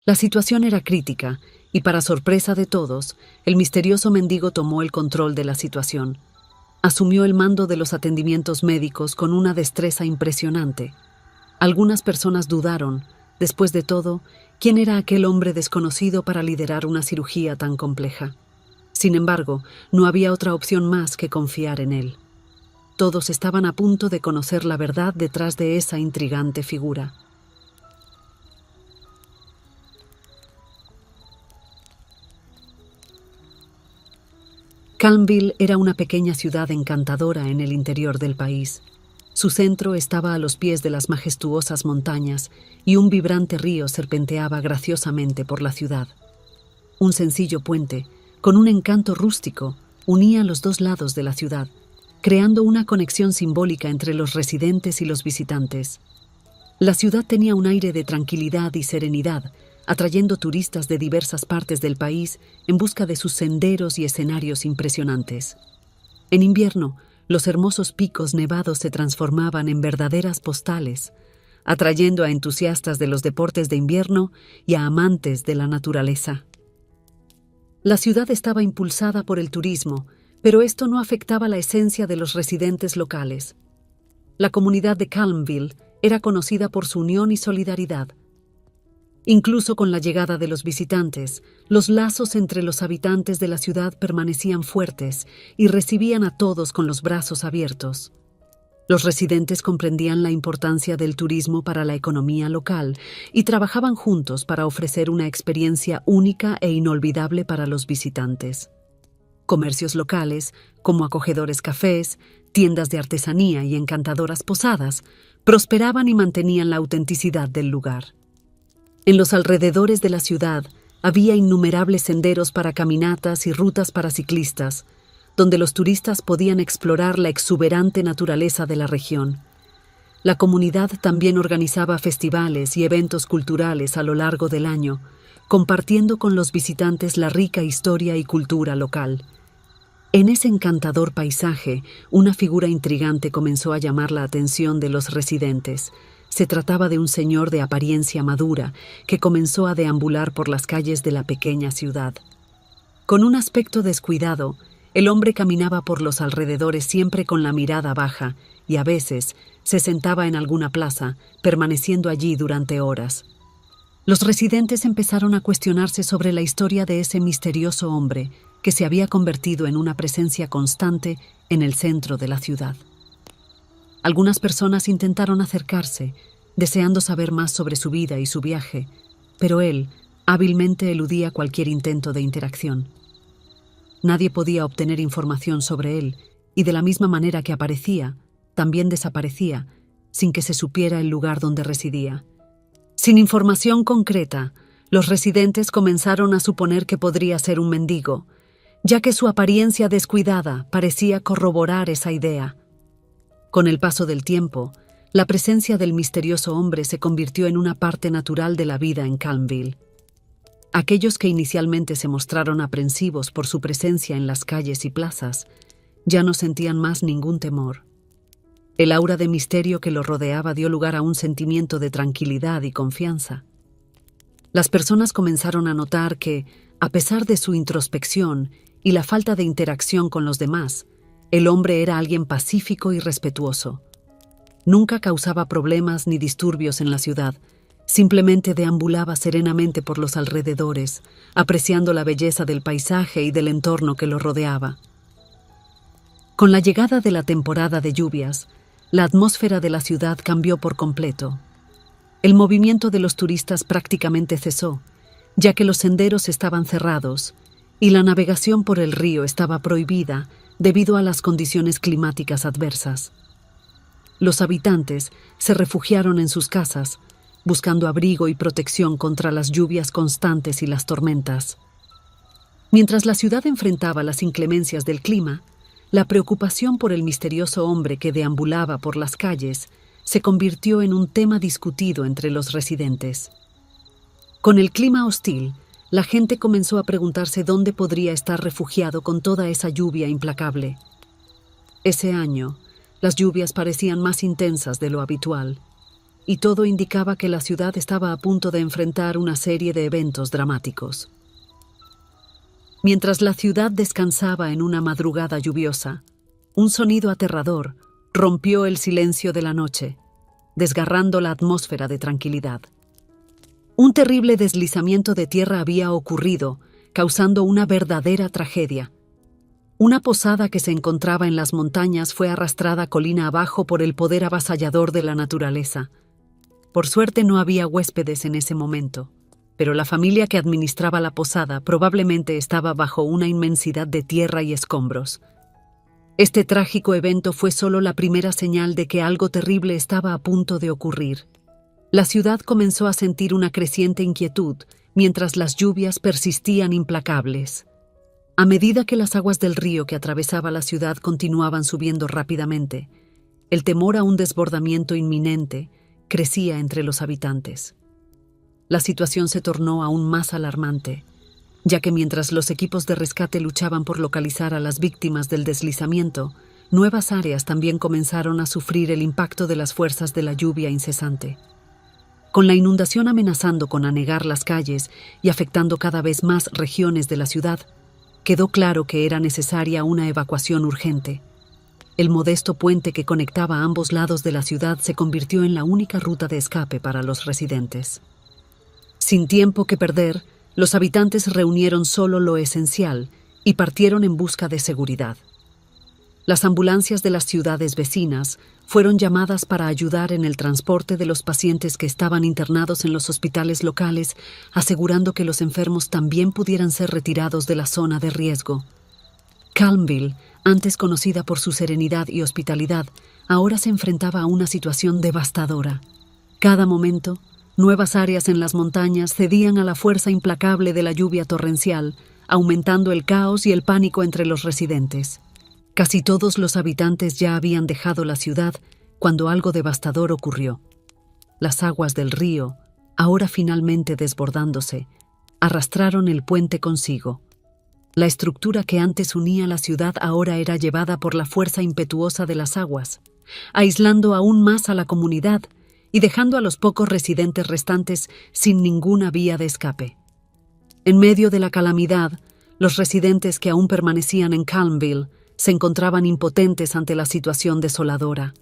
La situación era crítica, y para sorpresa de todos, el misterioso mendigo tomó el control de la situación. Asumió el mando de los atendimientos médicos con una destreza impresionante. Algunas personas dudaron, después de todo, quién era aquel hombre desconocido para liderar una cirugía tan compleja. Sin embargo, no había otra opción más que confiar en él. Todos estaban a punto de conocer la verdad detrás de esa intrigante figura. Calmville era una pequeña ciudad encantadora en el interior del país. Su centro estaba a los pies de las majestuosas montañas y un vibrante río serpenteaba graciosamente por la ciudad. Un sencillo puente, con un encanto rústico, unía los dos lados de la ciudad, creando una conexión simbólica entre los residentes y los visitantes. La ciudad tenía un aire de tranquilidad y serenidad, atrayendo turistas de diversas partes del país en busca de sus senderos y escenarios impresionantes. En invierno, los hermosos picos nevados se transformaban en verdaderas postales, atrayendo a entusiastas de los deportes de invierno y a amantes de la naturaleza. La ciudad estaba impulsada por el turismo, pero esto no afectaba la esencia de los residentes locales. La comunidad de Calmville era conocida por su unión y solidaridad. Incluso con la llegada de los visitantes, los lazos entre los habitantes de la ciudad permanecían fuertes y recibían a todos con los brazos abiertos. Los residentes comprendían la importancia del turismo para la economía local y trabajaban juntos para ofrecer una experiencia única e inolvidable para los visitantes. Comercios locales, como acogedores cafés, tiendas de artesanía y encantadoras posadas, prosperaban y mantenían la autenticidad del lugar. En los alrededores de la ciudad había innumerables senderos para caminatas y rutas para ciclistas, donde los turistas podían explorar la exuberante naturaleza de la región. La comunidad también organizaba festivales y eventos culturales a lo largo del año, compartiendo con los visitantes la rica historia y cultura local. En ese encantador paisaje, una figura intrigante comenzó a llamar la atención de los residentes. Se trataba de un señor de apariencia madura que comenzó a deambular por las calles de la pequeña ciudad. Con un aspecto descuidado, el hombre caminaba por los alrededores siempre con la mirada baja y a veces se sentaba en alguna plaza, permaneciendo allí durante horas. Los residentes empezaron a cuestionarse sobre la historia de ese misterioso hombre que se había convertido en una presencia constante en el centro de la ciudad. Algunas personas intentaron acercarse, deseando saber más sobre su vida y su viaje, pero él hábilmente eludía cualquier intento de interacción. Nadie podía obtener información sobre él, y de la misma manera que aparecía, también desaparecía, sin que se supiera el lugar donde residía. Sin información concreta, los residentes comenzaron a suponer que podría ser un mendigo, ya que su apariencia descuidada parecía corroborar esa idea. Con el paso del tiempo, la presencia del misterioso hombre se convirtió en una parte natural de la vida en Calmville. Aquellos que inicialmente se mostraron aprensivos por su presencia en las calles y plazas, ya no sentían más ningún temor. El aura de misterio que lo rodeaba dio lugar a un sentimiento de tranquilidad y confianza. Las personas comenzaron a notar que, a pesar de su introspección y la falta de interacción con los demás, el hombre era alguien pacífico y respetuoso. Nunca causaba problemas ni disturbios en la ciudad, simplemente deambulaba serenamente por los alrededores, apreciando la belleza del paisaje y del entorno que lo rodeaba. Con la llegada de la temporada de lluvias, la atmósfera de la ciudad cambió por completo. El movimiento de los turistas prácticamente cesó, ya que los senderos estaban cerrados y la navegación por el río estaba prohibida debido a las condiciones climáticas adversas. Los habitantes se refugiaron en sus casas, buscando abrigo y protección contra las lluvias constantes y las tormentas. Mientras la ciudad enfrentaba las inclemencias del clima, la preocupación por el misterioso hombre que deambulaba por las calles se convirtió en un tema discutido entre los residentes. Con el clima hostil, la gente comenzó a preguntarse dónde podría estar refugiado con toda esa lluvia implacable. Ese año, las lluvias parecían más intensas de lo habitual. y todo indicaba que la ciudad estaba a punto de enfrentar una serie de eventos dramáticos. Mientras la ciudad descansaba en una madrugada lluviosa, un sonido aterrador rompió el silencio de la noche, desgarrando la atmósfera de tranquilidad. Un terrible deslizamiento de tierra había ocurrido, causando una verdadera tragedia. Una posada que se encontraba en las montañas fue arrastrada colina abajo por el poder avasallador de la naturaleza. Por suerte no había huéspedes en ese momento, pero la familia que administraba la posada probablemente estaba bajo una inmensidad de tierra y escombros. Este trágico evento fue solo la primera señal de que algo terrible estaba a punto de ocurrir. La ciudad comenzó a sentir una creciente inquietud mientras las lluvias persistían implacables. A medida que las aguas del río que atravesaba la ciudad continuaban subiendo rápidamente, el temor a un desbordamiento inminente crecía entre los habitantes. La situación se tornó aún más alarmante, ya que mientras los equipos de rescate luchaban por localizar a las víctimas del deslizamiento, nuevas áreas también comenzaron a sufrir el impacto de las fuerzas de la lluvia incesante. Con la inundación amenazando con anegar las calles y afectando cada vez más regiones de la ciudad, quedó claro que era necesaria una evacuación urgente. El modesto puente que conectaba ambos lados de la ciudad se convirtió en la única ruta de escape para los residentes. Sin tiempo que perder, los habitantes reunieron solo lo esencial y partieron en busca de seguridad. Las ambulancias de las ciudades vecinas fueron llamadas para ayudar en el transporte de los pacientes que estaban internados en los hospitales locales, asegurando que los enfermos también pudieran ser retirados de la zona de riesgo. Calmville, antes conocida por su serenidad y hospitalidad, ahora se enfrentaba a una situación devastadora. Cada momento, nuevas áreas en las montañas cedían a la fuerza implacable de la lluvia torrencial, aumentando el caos y el pánico entre los residentes. Casi todos los habitantes ya habían dejado la ciudad cuando algo devastador ocurrió. Las aguas del río, ahora finalmente desbordándose, arrastraron el puente consigo. La estructura que antes unía la ciudad ahora era llevada por la fuerza impetuosa de las aguas, aislando aún más a la comunidad y dejando a los pocos residentes restantes sin ninguna vía de escape. En medio de la calamidad, los residentes que aún permanecían en Calmville se encontraban impotentes ante la situación desoladora.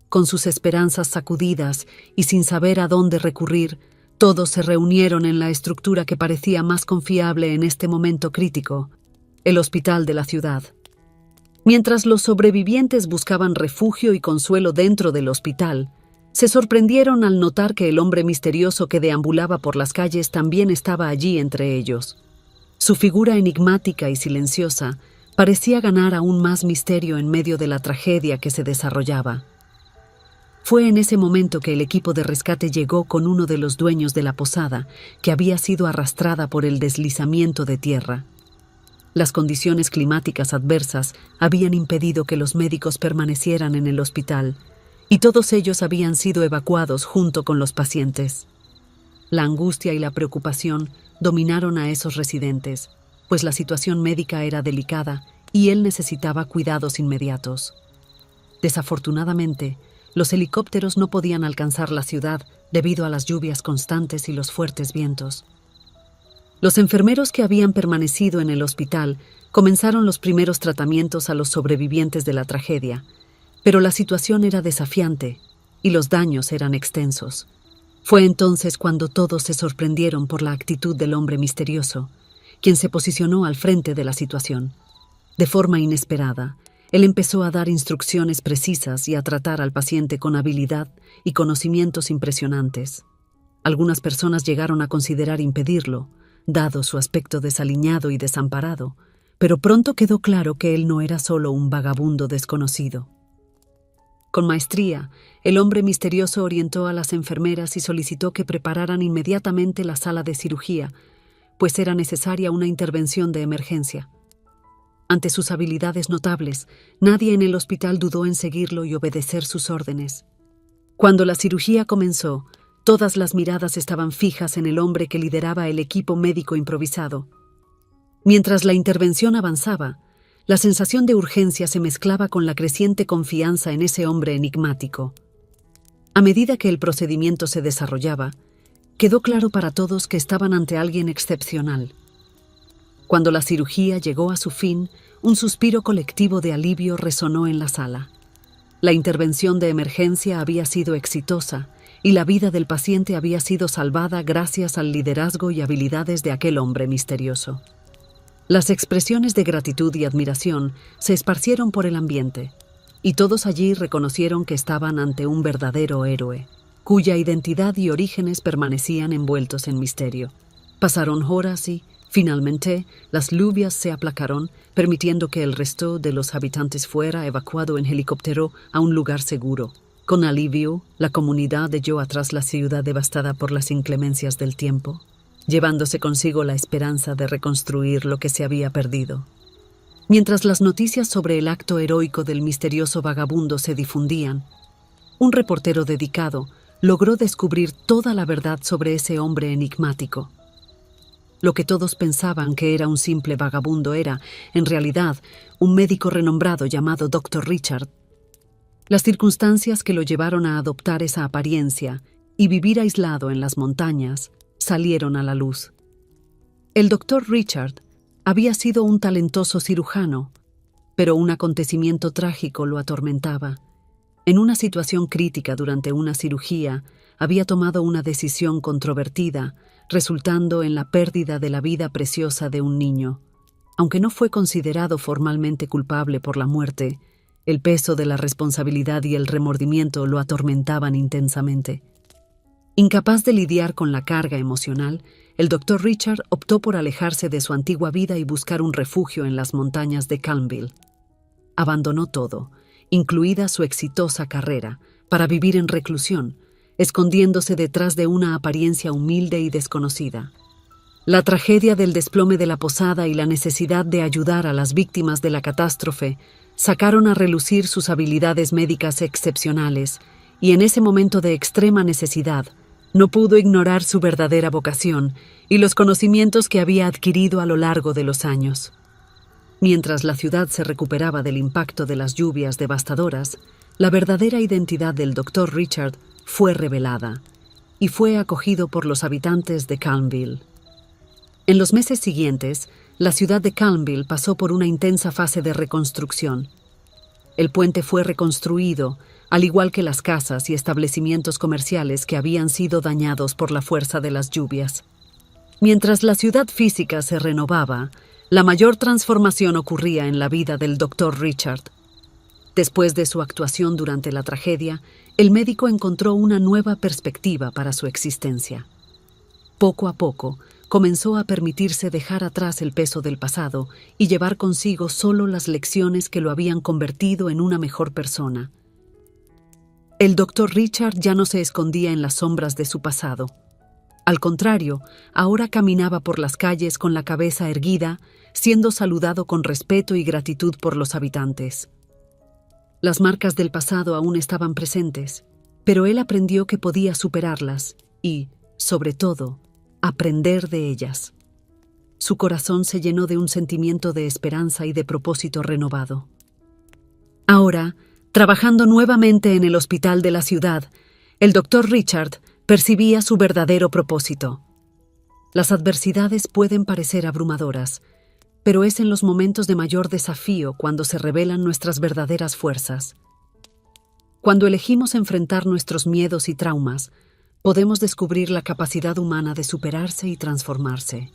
Con sus esperanzas sacudidas y sin saber a dónde recurrir, todos se reunieron en la estructura que parecía más confiable en este momento crítico, el hospital de la ciudad. Mientras los sobrevivientes buscaban refugio y consuelo dentro del hospital, se sorprendieron al notar que el hombre misterioso que deambulaba por las calles también estaba allí entre ellos. Su figura enigmática y silenciosa parecía ganar aún más misterio en medio de la tragedia que se desarrollaba. Fue en ese momento que el equipo de rescate llegó con uno de los dueños de la posada, que había sido arrastrada por el deslizamiento de tierra. Las condiciones climáticas adversas habían impedido que los médicos permanecieran en el hospital, y todos ellos habían sido evacuados junto con los pacientes. La angustia y la preocupación dominaron a esos residentes, pues la situación médica era delicada y él necesitaba cuidados inmediatos. Desafortunadamente, los helicópteros no podían alcanzar la ciudad debido a las lluvias constantes y los fuertes vientos. Los enfermeros que habían permanecido en el hospital comenzaron los primeros tratamientos a los sobrevivientes de la tragedia, pero la situación era desafiante y los daños eran extensos. Fue entonces cuando todos se sorprendieron por la actitud del hombre misterioso, quien se posicionó al frente de la situación. De forma inesperada, él empezó a dar instrucciones precisas y a tratar al paciente con habilidad y conocimientos impresionantes. Algunas personas llegaron a considerar impedirlo, dado su aspecto desaliñado y desamparado, pero pronto quedó claro que él no era solo un vagabundo desconocido. Con maestría, el hombre misterioso orientó a las enfermeras y solicitó que prepararan inmediatamente la sala de cirugía, pues era necesaria una intervención de emergencia. Ante sus habilidades notables, nadie en el hospital dudó en seguirlo y obedecer sus órdenes. Cuando la cirugía comenzó, todas las miradas estaban fijas en el hombre que lideraba el equipo médico improvisado. Mientras la intervención avanzaba, la sensación de urgencia se mezclaba con la creciente confianza en ese hombre enigmático. A medida que el procedimiento se desarrollaba, quedó claro para todos que estaban ante alguien excepcional. Cuando la cirugía llegó a su fin, un suspiro colectivo de alivio resonó en la sala. La intervención de emergencia había sido exitosa y la vida del paciente había sido salvada gracias al liderazgo y habilidades de aquel hombre misterioso. Las expresiones de gratitud y admiración se esparcieron por el ambiente, y todos allí reconocieron que estaban ante un verdadero héroe, cuya identidad y orígenes permanecían envueltos en misterio. Pasaron horas y, finalmente, las lluvias se aplacaron, permitiendo que el resto de los habitantes fuera evacuado en helicóptero a un lugar seguro. Con alivio, la comunidad dejó atrás la ciudad devastada por las inclemencias del tiempo, llevándose consigo la esperanza de reconstruir lo que se había perdido. Mientras las noticias sobre el acto heroico del misterioso vagabundo se difundían, un reportero dedicado logró descubrir toda la verdad sobre ese hombre enigmático. Lo que todos pensaban que era un simple vagabundo era, en realidad, un médico renombrado llamado Dr. Richard. Las circunstancias que lo llevaron a adoptar esa apariencia y vivir aislado en las montañas salieron a la luz. El Dr. Richard había sido un talentoso cirujano, pero un acontecimiento trágico lo atormentaba. En una situación crítica durante una cirugía, había tomado una decisión controvertida, resultando en la pérdida de la vida preciosa de un niño. Aunque no fue considerado formalmente culpable por la muerte, el peso de la responsabilidad y el remordimiento lo atormentaban intensamente. Incapaz de lidiar con la carga emocional, el Dr. Richard optó por alejarse de su antigua vida y buscar un refugio en las montañas de Calmville. Abandonó todo, incluida su exitosa carrera, para vivir en reclusión, escondiéndose detrás de una apariencia humilde y desconocida. La tragedia del desplome de la posada y la necesidad de ayudar a las víctimas de la catástrofe sacaron a relucir sus habilidades médicas excepcionales, y en ese momento de extrema necesidad, no pudo ignorar su verdadera vocación y los conocimientos que había adquirido a lo largo de los años. Mientras la ciudad se recuperaba del impacto de las lluvias devastadoras, la verdadera identidad del Dr. Richard fue revelada y fue acogido por los habitantes de Calmville. En los meses siguientes, la ciudad de Calmville pasó por una intensa fase de reconstrucción. El puente fue reconstruido, al igual que las casas y establecimientos comerciales que habían sido dañados por la fuerza de las lluvias. Mientras la ciudad física se renovaba, la mayor transformación ocurría en la vida del Dr. Richard. Después de su actuación durante la tragedia, el médico encontró una nueva perspectiva para su existencia. Poco a poco, comenzó a permitirse dejar atrás el peso del pasado y llevar consigo solo las lecciones que lo habían convertido en una mejor persona. El Dr. Richard ya no se escondía en las sombras de su pasado. Al contrario, ahora caminaba por las calles con la cabeza erguida, siendo saludado con respeto y gratitud por los habitantes. Las marcas del pasado aún estaban presentes, pero él aprendió que podía superarlas y, sobre todo, aprender de ellas. Su corazón se llenó de un sentimiento de esperanza y de propósito renovado. Ahora, trabajando nuevamente en el hospital de la ciudad, el Dr. Richard percibía su verdadero propósito. Las adversidades pueden parecer abrumadoras, pero es en los momentos de mayor desafío cuando se revelan nuestras verdaderas fuerzas. Cuando elegimos enfrentar nuestros miedos y traumas, podemos descubrir la capacidad humana de superarse y transformarse.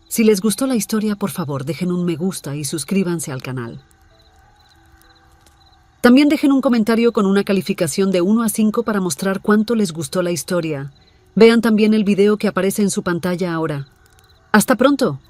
Si les gustó la historia, por favor, dejen un me gusta y suscríbanse al canal. También dejen un comentario con una calificación de 1 a 5 para mostrar cuánto les gustó la historia. Vean también el video que aparece en su pantalla ahora. ¡Hasta pronto!